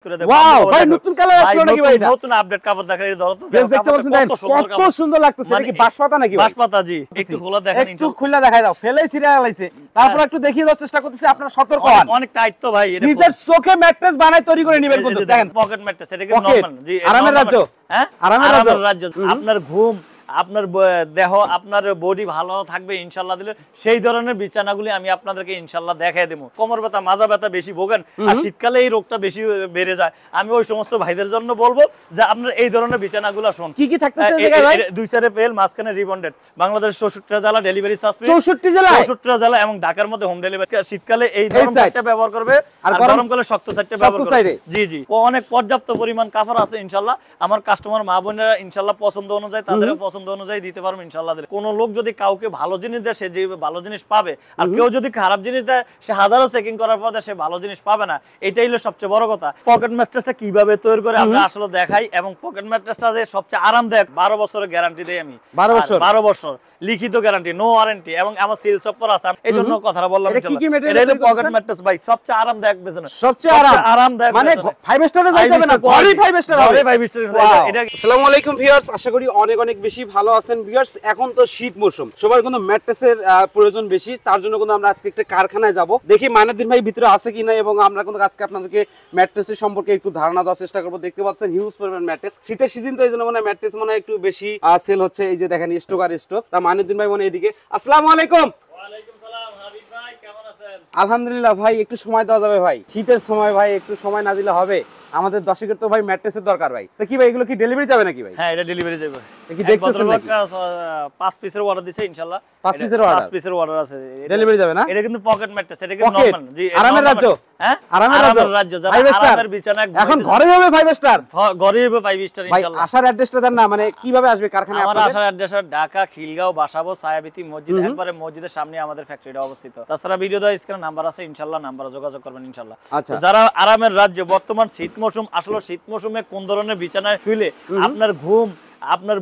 Wow ভাই নতুন colour আসলো নাকি ভাই? এটা নতুন আপডেট কাপড় দেখেন এই ধরো তো দেখতে পাচ্ছেন কত সুন্দর লাগতেছে। এটা কি বাঁশপাতা নাকি ভাই? বাঁশপাতা জি। একটু খোলা দেখেন, একটু খুলে দেখাই দাও। ফেলেই সিরিয়াল আইছে, তারপর একটু দেখিয়ে দেওয়ার চেষ্টা করতেছি। আপনারা সতর্ক হন, অনেক টাইট তো ভাই। এটা নিজের চোখে ম্যাট্রেস বানাই তৈরি করে নেবেন কিন্তু দেখেন পকেট ম্যাট্রেস। এটা কি নরমাল জি? আরামের রাজ্য, হ্যাঁ আরামের রাজ্য। আপনার ঘুম, আপনার দেহ, আপনার বডি ভালো থাকবে ইনশাআল্লাহ দিলে সেই ধরনের বিছানাগুলি আমি আপনাদেরকে ইনশাআল্লাহ দেখাই দেব। কোমর ব্যথা, মাজা ব্যথা বেশি ভোগেন আর শীতকালে এই রোগটা বেশি বেড়ে যায়, আমি ওই সমস্ত ভাইদের জন্য বলবো যে আপনার এই ধরনের বিছানাগুলো শুন। কি কি থাকতেছে এই জায়গায় ভাই? দুই সাইডে পেল, মাঝখানে রিবন্ডেড। বাংলাদেশ 64 জেলা ডেলিভারি চার্জ 64 জেলা 64 জেলা এবং ঢাকার মধ্যে হোম ডেলিভারি। শীতকালে এই নরম সাইডটা ব্যবহার করবে আর গরমকালে শক্ত সাইডটা ব্যবহার করবে। জি জি, অনেক পর্যাপ্ত পরিমাণ কাপড় আছে ইনশাআল্লাহ। আমার কাস্টমার মা বোনেরা ইনশাআল্লাহ পছন্দ অনুযায়ী, তাদের পছন্দ অনুযায়ী দিতে পারবে ইনশাআল্লাহ। কোন লোক যদি কাউকে ভালো জিনিস দেয় সে যে ভালো জিনিস পাবে, আর কেউ যদি খারাপ জিনিস দেয় সে হাজারো চেকিং করার পর সে ভালো জিনিস পাবে না। এটাই হলো সবচেয়ে বড় কথা। পকেট ম্যাট্রেসটা কিভাবে তৈরি করে আমরা আসলে দেখাই, এবং পকেট ম্যাট্রেসটা যে সবচেয়ে আরামদায়ক 12 বছরের গ্যারান্টি দেই আমি। 12 বছর লিখিত গ্যারান্টি, নো ওয়ারেন্টি, এবং আমার সেলস অফার আছে। এই জন্য কথাটা বললাম। এটা হলো পকেট ম্যাট্রেস ভাই, সবচেয়ে আরামদায়ক বিছানা, সবচেয়ে আরামদায়ক মানে 5 স্টারে যাইতে হবে না, ঘরেই 5 স্টার হবে। 5 স্টার। এটা আসসালামু আলাইকুম ভিউয়ার্স, আশা করি অনেক অনেক বেশি ভালো আছেন ভিউয়ার্স। এখন তো শীত মৌসুম, সবার কোনো ম্যাট্রেসের প্রয়োজন বেশি, তার জন্য কিন্তু আমরা আজকে একটা কারখানায় যাব, দেখি মাইনুদ্দিন ভাই ভিতরে আছে কিনা, এবং আমরা কিন্তু আজকে আপনাদেরকে ম্যাট্রেসের সম্পর্কে একটু ধারণা দেওয়ার চেষ্টা করব। দেখতে পাচ্ছেন হিউজ পরিমাণ ম্যাট্রেস, শীতের সিজন তো এই জন্য মানে ম্যাট্রেস মানে একটু বেশি সেল হচ্ছে। এই যে দেখেন স্টক আর স্টক। তা মাইনুদ্দিন ভাই মানে এদিকে। আসসালামু আলাইকুম। ওয়ালাইকুম সালাম হাবিব ভাই, কেমন আছেন? আলহামদুলিল্লাহ ভাই, একটু সময় দেওয়া যাবে ভাই? শীতের সময় ভাই একটু সময় না দিলে হবে? আমাদের দর্শকের তো ভাই ম্যাট্রেসের দরকার ভাই। তো কি ভাই এগুলো কি ডেলিভারি যাবে নাকি ভাই? হ্যাঁ, এটা ডেলিভারি যাবে। কি দেখতেছেন নাকি? 5 পিসের অর্ডার দিছে ইনশাআল্লাহ। 5 পিসের অর্ডার? 5 পিসের অর্ডার আছে, ডেলিভারি যাবে না? এটা কিন্তু পকেট ম্যাট্রেস, এটা কিন্তু নরমাল জি। আরামের রাজ্য, হ্যাঁ আরামের রাজ্য। যারা আরামের বিছানা এখন ঘরে হবে 5 স্টার, ঘরে হবে 5 স্টার ইনশাআল্লাহ। ভাই আসার অ্যাড্রেসটা দেন না, মানে কিভাবে আসবে কারখানায়? আমার আসার অ্যাড্রেস ঢাকা খিলগাঁও বাসাবো ছায়াবীথি মসজিদ, একবারে মসজিদের সামনে আমাদের ফ্যাক্টরিটা অবস্থিত। তাছাড়া ভিডিও দেওয়া স্ক্রিনে নাম্বার আছে ইনশাআল্লাহ, নাম্বারে যোগাযোগ করবেন ইনশাআল্লাহ। যারা আরামের রাজ্য, বর্তমান শীত মৌসুম, আসলে শীত মৌসুমে কোন ধরনের বিছানায় শুইলে আপনার ঘুম, আপনার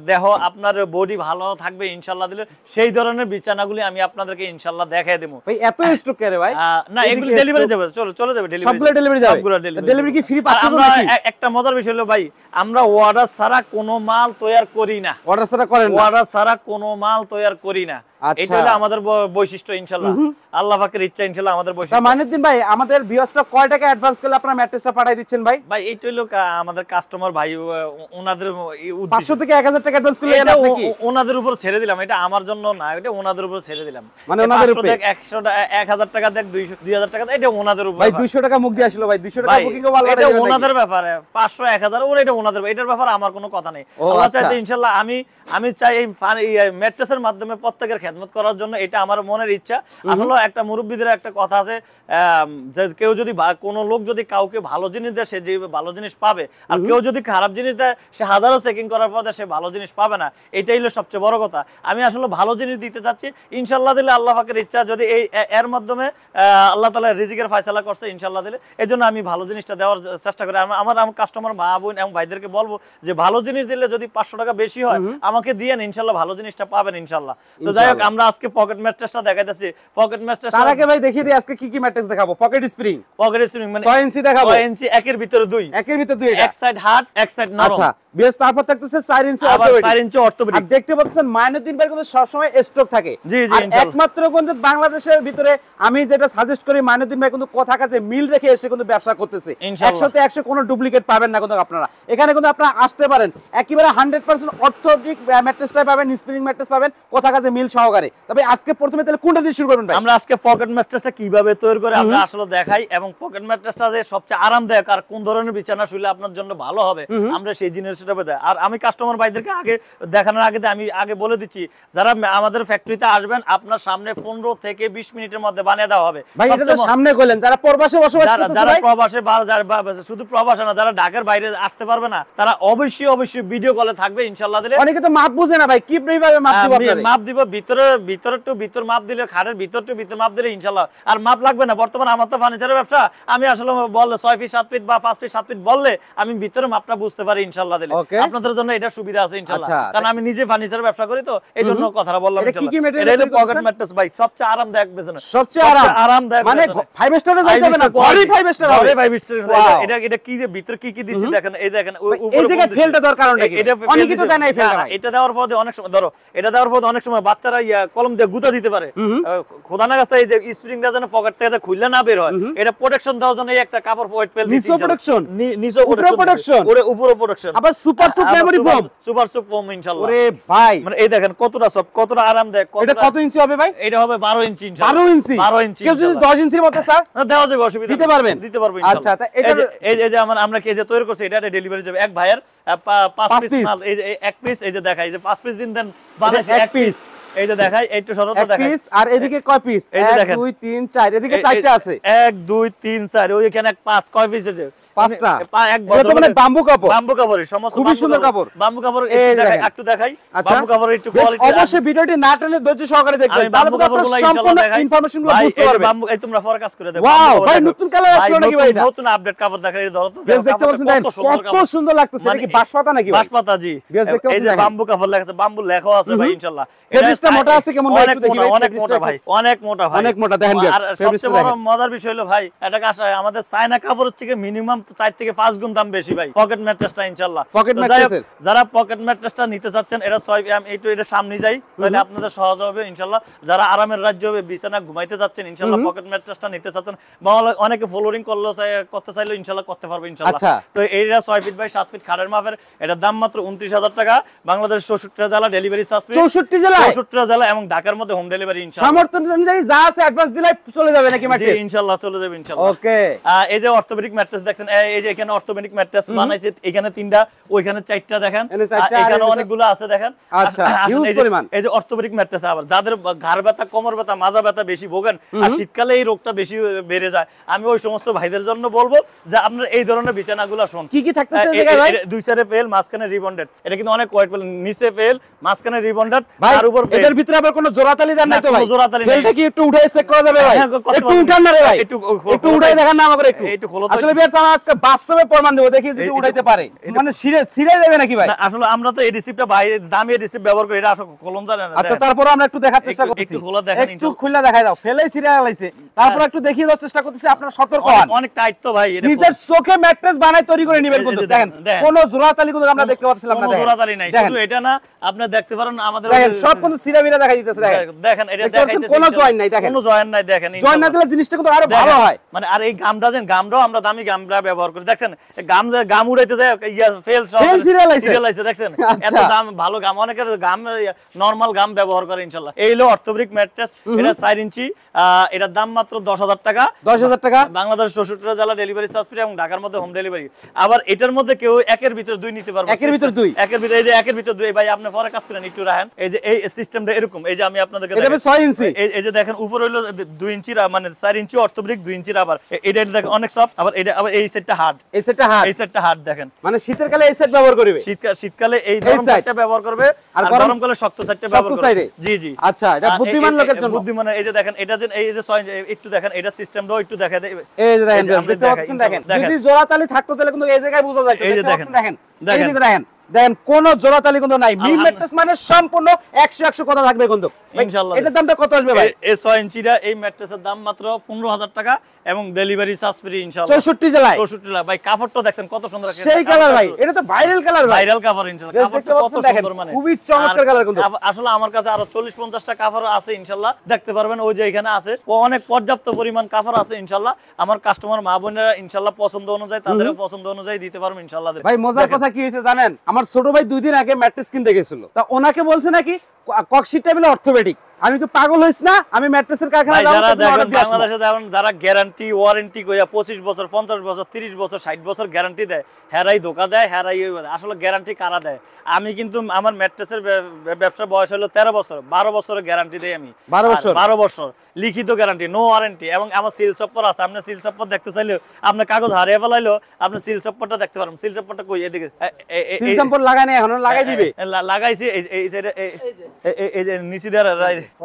দেহ, আপনার বডি ভালো থাকবে ইনশাআল্লাহ দিলে সেই ধরনের বিছানাগুলি আমি আপনাদেরকে ইনশাআল্লাহ দেখায় দেব। ভাই এত স্টক করে ভাই? না, এগুলো ডেলিভারি যাবে, চলে যাবে ডেলিভারি। সবগুলো ডেলিভারি যাবে? সবগুলো ডেলিভারি। ডেলিভারি কি ফ্রি পাচ্ছেন আমরা নাকি? একটা মজার বিষয় হলো ভাই, আমরা অর্ডার ছাড়া কোনো মাল তৈরি করি না। অর্ডার ছাড়া করেন না? অর্ডার ছাড়া কোনো মাল তৈরি করি না। এটা হলো আমাদের বৈশিষ্ট্য ইনশাআল্লাহ, আল্লাহ পাকের ইচ্ছা ইনশাআল্লাহ আমাদের বৈশিষ্ট্য। মাইনুদ্দিন ভাই, আমাদের ভিউয়ার্সরা কয় টাকা অ্যাডভান্স করলে আপনারা ম্যাট্রেসটা পাঠিয়ে দিচ্ছেন ভাই? ভাই এইটা হলো আমাদের কাস্টমার ভাই, ওনাদের 500 থেকে 1000 টাকা অ্যাডভান্স করলে এটা আপনি কি ওনাদের উপর ছেড়ে দিলাম। এটা আমার জন্য না, এটা ওনাদের উপর ছেড়ে দিলাম। মানে ওনাদের উপর 100 1000 টাকা দেখ, 200 2000 টাকা, এটা ওনাদের উপর ভাই। 200 টাকা মুখ দিয়ে আসলো ভাই, 200 টাকা বুকিং ও ভালো। এটা ওনাদের ব্যাপারে, 500 1000 ওর, এটা ওনাদের, এটার ব্যাপারে আমার কোনো কথা নেই। আল্লাহ চাইতে ইনশাআল্লাহ আমি চাই এই ম্যাট্রেসের মাধ্যমে প্রত্যেকের খেদমত করার জন্য, এটা আমার মনের ইচ্ছা। আসলে একটা মুরব্বিদের একটা কথা আছে যে কেউ যদি কোনো লোক যদি কাউকে ভালো জিনিস দেয় সে যে ভালো জিনিস পাবে, আর কেউ যদি খারাপ জিনিস দেয় সে হাজারো চেকিং করার পর সে ভালো জিনিস পাবে না। এটাই হলো সবচেয়ে বড় কথা। আমি আসলে ভালো জিনিস দিতে চাচ্ছি ইনশাআল্লাহ দিলে, আল্লাহ পাকের ইচ্ছা যদি এর মাধ্যমে আল্লাহ তাআলা রিজিকের ফয়সালা করছে ইনশাআল্লাহ দিলে, এজন্য আমি ভালো জিনিসটা দেওয়ার চেষ্টা করি। আমার কাস্টমার মা বোন এবং ভাইদেরকে বলবো যে ভালো জিনিস দিলে যদি 500 টাকা বেশি হয় আমাকে দিয়েন ইনশাআল্লাহ, ভালো জিনিসটা পাবেন ইনশাআল্লাহ। তো যাই হোক, আমরা আজকে পকেট ম্যাট্রেসটা দেখাইতেছি। পকেট ম্যাট্রেস তার আগে ভাই দেখিয়ে দিই আজকে কি কি ম্যাট্রেস দেখাবো। পকেট স্প্রিং মানে 6 ইঞ্চি দেখাবো। 6 ইঞ্চি, একের ভিতরে 2, একের ভিতরে 2, এক সাইড হার্ড এক সাইড নরম। আচ্ছা বেশ, তারপর থাকতেছে 4 ইঞ্চি অর্থোপেডিক। 4 ইঞ্চি অর্থোপেডিক। আর দেখতে পাচ্ছেন মাইনুদ্দিন ভাই কিন্তু সব সময় স্টক থাকে। জি জি, আর একমাত্র কিন্তু বাংলাদেশের ভিতরে আমি যেটা সাজেস্ট করি, মাইনুদ্দিন ভাই কিন্তু কথা কাছে মিল রেখে এসে কিন্তু ব্যবসা করতেছে। 100 তে 100 কোনো ডুপ্লিকেট পাবেন না কিন্তু আপনারা এখানে। কিন্তু আপনারা আসতে পারেন, একেবারে 100% অর্থোপেডিক ম্যাট্রেসটাই পাবেন, স্প্রিং ম্যাট্রেস পাবেন, কথা কাছে মিল সহকারে। তবে আজকে প্রথমে তাহলে কোনটা দিয়ে শুরু করবেন ভাই? আমরা আজকে পকেট ম্যাট্রেসটা কিভাবে তৈরি করে আমরা আসলে দেখাই, এবং পকেট ম্যাট্রেসটা যে সবচেয়ে আরামদায়ক আর কোন ধরনের বিছানা শুলে আপনার জন্য ভালো হবে আমরা সেই জিনিসটা দেখাই। আর আমি কাস্টমার ভাইদেরকে আগে দেখানোর আগে আমি আগে বলে দিচ্ছি, যারা আমাদের ফ্যাক্টরিতে আসবেন আপনার সামনে 15 থেকে 20 মিনিটের মধ্যে বানিয়ে দেওয়া হবে। ভাই এটা তো সামনে কইলেন, যারা প্রবাসে বসবাস করতেছে, যারা প্রবাসে শুধু প্রবাসে না, যারা ঢাকার বাইরে আসতে পারবে না তারা অবশ্যই ভিডিও কলে থাকবে ইনশাআল্লাহ দিলে। অনেকে তো মাপ বুঝে না ভাই, কিভাবে মাপ দিব? আপনারা মাপ দিব, ভিতরে ভিতর মাপ দিলে, খাটের ভিতর মাপ দিলে ইনশাআল্লাহ আর মাপ লাগবে না। বর্তমানে আমার তো ফার্নিচারের ব্যবসা, আমি আসলে বললে 6 ফিট 7 ফিট বা 5 ফিট 7 ফিট বললে আমি ভিতরে মাপটা বুঝতে পারি ইনশাআল্লাহ দিলে। আপনাদের জন্য এটা সুবিধা আছে ইনশাআল্লাহ, কারণ আমি নিজে ফার্নিচারের ব্যবসা করি তো এই জন্য কথাটা বললাম ইনশাআল্লাহ। এটা হলো পকেট ম্যাট্রেস ভাই, সবচেয়ে আরামদায়ক পেছনে, সবচেয়ে আরামদায়ক, মানে 5 স্টারে যাইতে হবে না, ঘরেই 5 স্টার হবে। 5 স্টার এটা কি যে ভিতর কি দিচ্ছি দেখেন, এই দেখেন এই জায়গায় ফেলটা দরকার কারণটা কি? অনেকে তো দেয় না এই ফেলটা। এটা দেওয়ার পর অনেক সময় ধরো, এটা দেওয়ার পর অনেক সময় বাচ্চারা কলম দিয়ে গুতা দিতে পারে, খোদা না গাছটা এই যে স্প্রিংটা যেন পকেট থেকে খুললে না বের হয়, এটা প্রোটেকশন দেওয়ার জন্য এই একটা কাপড় হোয়াইট ফেল নিচে প্রোটেকশন, নিচে প্রোটেকশন, ওরে উপরে প্রোটেকশন, আবার super memory foam, super foam ইনশাআল্লাহ। ওরে ভাই, মানে এই দেখেন কতটা সফট, কতটা আরামদায়ক। এটা কত ইঞ্চি হবে ভাই? এটা হবে 12 ইঞ্চি ইনশাআল্লাহ। 12 ইঞ্চি, 12 ইঞ্চি। কেউ যদি 10 ইঞ্চির মতো স্যার দেওয়া যাবে, অসুবিধা দিতে পারবেন, দিতে পারবো ইনশাআল্লাহ। আচ্ছা, এটা এই যে আমরা কি যে তৈরি করছি, এটা ডেলিভারি যাবে এক ভাইয়ের 5 পিস মাল, এই যে এক পিস, এই যে দেখাই, এই যে 5 পিস দিন দেন, 1 পিস, এই যে দেখাই, একটু সরলতা দেখাই। পিস আর এদিকে কয় পিস? 1 2 3 4, এদিকে 4টা আছে, 1 2 3 4, ওইখানে 5, কয় পিস আছে? 5টা। এক বছর মানে বাম্বু কাপড়, বাম্বু কাপড়ের সমস্ত, খুবই সুন্দর কাপড়, বাম্বু কাপড়। একটু দেখাই বাম্বু কাপড়, একটু কোয়ালিটি। অবশ্যই ভিডিওটি না টেনে ধৈর্য সহকারে দেখবেন, তাহলে আপনারা সম্পূর্ণ ইনফরমেশনগুলো বুঝতে পারবেন। বাম্বু এই তোমরা ফোরকাস্ট করে দেখো। ওয়াও ভাই, নতুন কালার আসলো নাকি ভাই? এটা নতুন আপডেট কাপড় দেখাই, এই ধরো তো দেখতে পাচ্ছেন, কত সুন্দর লাগতেছে। এটা কি বাঁশপাতা নাকি? বাঁশপাতা জি, এই যে বাম্বু কাপড় লেখা আছে, বাম্বু লেখা আছে ভাই ইনশাআল্লাহ। ফেব্রিকটা মোটা আছে কেমন ভাই? একটু দেখি ভাই। অনেক মোটা ভাই, অনেক মোটা ভাই, অনেক মোটা দেখেন। আর সবচেয়ে বড় মজার বিষয় হলো ভাই, এটা আমাদের চায়না কাপড়ের থেকে মিনিমাম 4 থেকে 5 গুণ দাম বেশি ভাই পকেট ম্যাট্রেসটা ইনশাআল্লাহ। যারা পকেট ম্যাট্রেসটা নিতে চাচ্ছেন, এটা 6 এটা সামনে যাই তাহলে আপনাদের সহজ হবে ইনশাআল্লাহ। যারা আরামের রাজ্য হবে, বিছানা ঘুমাইতে যাচ্ছেন ইনশাআল্লাহ, পকেট ম্যাট্রেসটা নিতে চাচ্ছেন, বা অনেকে ফ্লোরিং করতে চাইলে ইনশাআল্লাহ করতে পারবে ইনশাআল্লাহ। তো এইটা 6 ফিট বাই 7 ফিট খাটের মাপের, এটার দাম মাত্র 29,000 টাকা। বাংলাদেশ 64 জেলা ডেলিভারি চার্জ, 64 জেলা এবং ঢাকার মধ্যে হোম ডেলিভারি ইনশাআল্লাহ। সামর্থ্য অনুযায়ী যা আছে অ্যাডভান্স দিলে চলে যাবে নাকি ম্যাট্রেস? জি ইনশাআল্লাহ চলে যাবে ইনশাআল্লাহ। ওকে, এই যে অর্থোপেডিক ম্যাট্রেস দেখছেন, এই যে এখানে অর্থোপেডিক ম্যাট্রেস বানাইছে, এখানে 3টা, ওইখানে 4টা দেখেন, এখানে অনেকগুলো আছে দেখেন। আচ্ছা, হিউজ পরিমাণ। এই যে অর্থোপেডিক ম্যাট্রেস, আবার যাদের ঘাড় ব্যথা, কোমর ব্যথা, মাজা ব্যথা বেশি ভোগেন, আর শীতকালে এই রোগটা বেশি বেড়ে যায়, আমি ওই সমস্ত ভাইদের জন্য বলবো যে আপনারা এই ধরনের বিছানাগুলো শুন। কি কি থাকতেছে এই জায়গায় ভাই? দুই সাইডে পেল, মাঝখানে রিবন্ডেড, এটা কিন্তু অনেক কোয়ালিটি পেল, নিচে পেল, মাঝখানে রিবন্ডেড, আর উপর পেল। এটার ভিতরে আবার কোনো জোড়াতালি দেন না তো ভাই? জোড়াতালি নাই। পেলটা কি একটু উঠাই চেক করা যাবে ভাই? একটু উঠান না রে ভাই, একটু উঠাই দেখান না আমাকে একটু। আসলে বিয়ার সামনে আজকে বাস্তবে প্রমাণ দেব, দেখি যদি উঠাইতে পারে, মানে ছিঁড়ে দেবে নাকি ভাই? আসলে আমরা তো এই রিসিপ্টটা ভাই দামি রিসিপ্ট ব্যবহার করি, এটা আসলে কলম জানে না। আচ্ছা, তারপর আমরা একটু দেখার চেষ্টা করতেছি, একটু খোলা দেখেন, একটু খুলে দেখাই দাও। ফেলেই ছিঁড়ে লাইছে, তারপর একটু দেখিয়ে দেওয়ার চেষ্টা করতেছি, আপনারা সতর্ক হন। অনেক টাইট তো ভাই, এটা নিজের চোখে ম্যাট্রেস বানাই তৈরি করে নেবেন কিন্তু। দেখেন কোনো জোড়াতালি কিন্তু আমরা দেখতে পাচ্ছিলাম না, কোনো জোড়াতালি নাই। শুধু এটা না, আপনি দেখতে পারেন আমাদের দেখেন সব কিন্তু ছিঁড়ে মিরা দেখাই দিতেছে। দেখেন এটা দেখাইতেছে, কোনো জয়েন্ট নাই, দেখেন কোনো জয়েন্ট নাই, দেখেন জয়েন্ট না দিলে জিনিসটা কিন্তু আরো ভালো হয়। মানে আর এই গামটা দেন, গামটাও আমরা দামি গামটা ব্যবহার করি, দেখছেন গাম উড়াইতে যায়, ফেল সব ছিঁড়ে দেখছেন, এত দাম ভালো গাম, অনেকের গাম নরমাল গাম ব্যবহার করে ইনশাআল্লাহ। এই হলো অর্থোপেডিক ম্যাট্রেস, এটা 4 ইঞ্চি, এটার দাম মাত্র 10,000 টাকা। 10,000 টাকা, বাংলাদেশ 64 জেলা ডেলিভারি চার্জ ফ্রি এবং ঢাকার মধ্যে হোম ডেলিভারি। আবার এটার মধ্যে কেউ একের ভিতর 2 নিতে পারবে, একের ভিতর 2, একের ভিতর, এই যে একের ভিতর 2 ভাই, আপনি পরে কাজ করেন একটু রাখেন। এই যে এই সিস্টেমটা এরকম, এই যে আমি আপনাদেরকে এটা 6 ইঞ্চি, এই যে দেখেন উপরে হলো 2 ইঞ্চি, মানে 4 ইঞ্চি অর্থোপেডিক, 2 ইঞ্চি আবার এটা দেখেন অনেক সফট। আবার এটা আবার এই সেটটা হার্ড, এই সেটটা হার্ড, এই সেটটা হার্ড দেখেন, মানে শীতের কালে এই সেট ব্যবহার করবে, শীতকালে এই নরম সেটটা ব্যবহার করবে, আর গরম কালে শক্ত সেটটা ব্যবহার করবে। জি জি, আচ্ছা, এটা বুদ্ধিমান লোকের জন্য। বুদ্ধিমান, এই যে দেখেন, এটা যে এই যে একটু দেখেন, এটা সিস্টেমটাও একটু দেখা দেয়, এই যে দেখেন, দেখতে পাচ্ছেন, দেখেন যদি জোড়াতালি থাকতো তাহলে কিন্তু এই জায়গায় বোঝা যায়। এই যে দেখেন, দেখেন দেখেন কোন জোড়াতালি কিন্তু নাই। মিড ম্যাট্রেস মানে সম্পূর্ণ 100 কথা থাকবে কিন্তু ইনশাআল্লাহ। এটার দামটা কত আসবে ভাই? এই 6 ইঞ্চিটা এই ম্যাট্রেসের দাম মাত্র 15,000 টাকা এবং ডেলিভারি চার্জ ফ্রি ইনশাআল্লাহ। 64 জেলায়, 64 জেলা ভাই। কাপড়টা দেখেন কত সুন্দর, সেই কালার ভাই, এটা তো ভাইরাল কালার ভাই, ভাইরাল কাপড় ইনশাআল্লাহ। কাপড়টা কত সুন্দর, মানে খুবই চমৎকার কালার কিন্তু। আসলে আমার কাছে আরো 40-50 টা কাপড় আছে ইনশাআল্লাহ, দেখতে পারবেন ওই যে এখানে আছে, অনেক পর্যাপ্ত পরিমাণ কাপড় আছে ইনশাআল্লাহ। আমার কাস্টমার মা বোনেরা ইনশাআল্লাহ পছন্দ অনুযায়ী, তাদের পছন্দ অনুযায়ী দিতে পারবো ইনশাআল্লাহ। ভাই মজার কথা কি হয়েছে জানেন, আমার ছোট ভাই 2 দিন আগে ম্যাট্রেস কিনতে গেছিল, তা ওনাকে বলছে নাকি ককশিট টেবিল অর্থোপেডিক। আমি কি পাগল হইছ না? আমি ম্যাট্রেসের কারখানায় যাব, বাংলাদেশে যারা গ্যারান্টি ওয়ারেন্টি কইরা 25 বছর 50 বছর 30 বছর 60 বছর গ্যারান্টি দেয়, হেরাই ধোকা দেয়, হেরাই আসলে গ্যারান্টি কারা দেয়? আমি কিন্তু আমার ম্যাট্রেসের ব্যবসার বয়স হলো 13 বছর, 12 বছরের গ্যারান্টি দেই আমি। 12 বছর লিখিত গ্যারান্টি, নো ওয়ারেন্টি, এবং আমার সিল চপ্পর আছে। আপনি সিল চপ্পর দেখতে চাইলে, আপনি কাগজ হারিয়ে ফেলাইলো, আপনি সিল চপ্পরটা দেখতে পারেন। সিল চপ্পরটা কই? এদিকে সিল চপ্পর লাগাই নাই, এখন লাগাই দিবে। লাগাইছি এই সাইডে, এই যে নিচে দেওয়া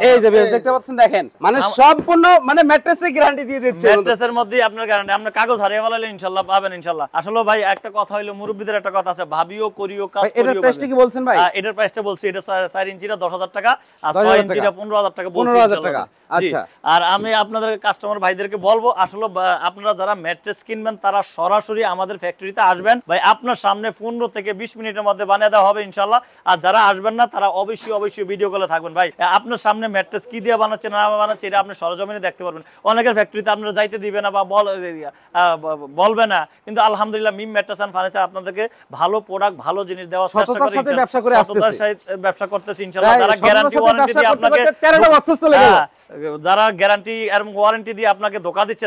এই যে বেশ দেখতে পাচ্ছেন, দেখেন মানে সম্পূর্ণ মানে ম্যাট্রেসে গ্যারান্টি দিয়ে দিচ্ছে। ম্যাট্রেসের মধ্যেই আপনার গ্যারান্টি, আপনি কাগজ হারিয়ে ফেলালে ইনশাআল্লাহ পাবেন ইনশাআল্লাহ। আসলে ভাই একটা কথা হইলো, মুরব্বিদের একটা কথা আছে, ভাবিও করিও কাজ করিও। এটার প্রাইসটা কি বলছেন ভাই? এটার প্রাইসটা বলছি, এটা 4 ইঞ্চিটা 10,000 টাকা আর 6 ইঞ্চিটা 15,000 টাকা বলছি। 15,000 টাকা। আচ্ছা। আর আমি আপনাদের কাস্টমার ভাইদেরকে বলবো, আসলে আপনারা যারা ম্যাট্রেস কিনবেন তারা সরাসরি আমাদের ফ্যাক্টরিতে আসবেন ভাই, আপনার সামনে 15 থেকে 20 মিনিটের মধ্যে বানিয়ে দেওয়া হবে ইনশাআল্লাহ। আর যারা আসবেন না তারা অবশ্যই ভিডিও কলে থাকবেন ভাই, আপনার সামনে ম্যাট্রেস কি দিয়ে বানাচ্ছে না বানাচ্ছে এটা আপনি সরজমিনে দেখতে পারবেন। অনেকের ফ্যাক্টরিতে আপনারা যাইতে দিবে না বা বলবে না, কিন্তু আলহামদুলিল্লাহ মিম ম্যাট্রেস এন্ড ফার্নিচার আপনাদেরকে ভালো প্রোডাক্ট ভালো জিনিস দেওয়ার চেষ্টা করে ব্যবসা করতেছি ইনশাআল্লাহ। যারা গ্যারান্টি ওয়ারেন্টি দিয়ে আপনাকে 13টা বছর চলে গেল, যারা গ্যারান্টি এবং ওয়ারেন্টি দিয়ে আপনাকে ধোকা দিচ্ছে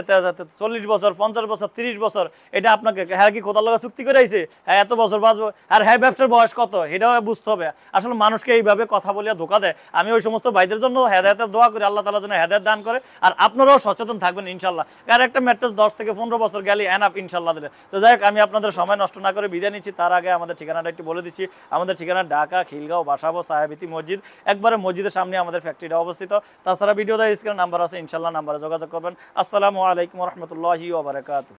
40 বছর 50 বছর 30 বছর, এটা আপনাকে হ্যাঁ কি খোদার লাগা চুক্তি করে আইছে হ্যাঁ এত বছর বাঁচবো, আর হ্যাঁ ব্যবসার বয়স কত এটাও বুঝতে হবে। আসলে মানুষকে এইভাবে কথা বলিয়া ধোকা দেয়। আমি ওই সমস্ত ভাইদের জন্য হেদায়েতের দোয়া করি, আল্লাহ তাআলা যেন হেদায়েত দান করে। আর আপনারাও সচেতন থাকবেন ইনশাআল্লাহ, আর একটা ম্যাট্রেস 10 থেকে 15 বছর গেলে এনাফ ইনশাআল্লাহ দিলে। তো যাই হোক, আমি আপনাদের সময় নষ্ট না করে বিদায় নিচ্ছি। তার আগে আমাদের ঠিকানাটা একটু বলে দিচ্ছি। আমাদের ঠিকানা ঢাকা খিলগাঁও বাসাবো সাহেবিতি মসজিদ, একবারে মসজিদের সামনে আমাদের ফ্যাক্টরিটা অবস্থিত। তাছাড়া ভিডিওতে স্ক্রিনে নাম্বার আছে ইনশাআল্লাহ, নাম্বারে যোগাযোগ করবেন। আসসালামু আলাইকুম ওয়া রাহমাতুল্লাহি ওয়া বারাকাতুহু।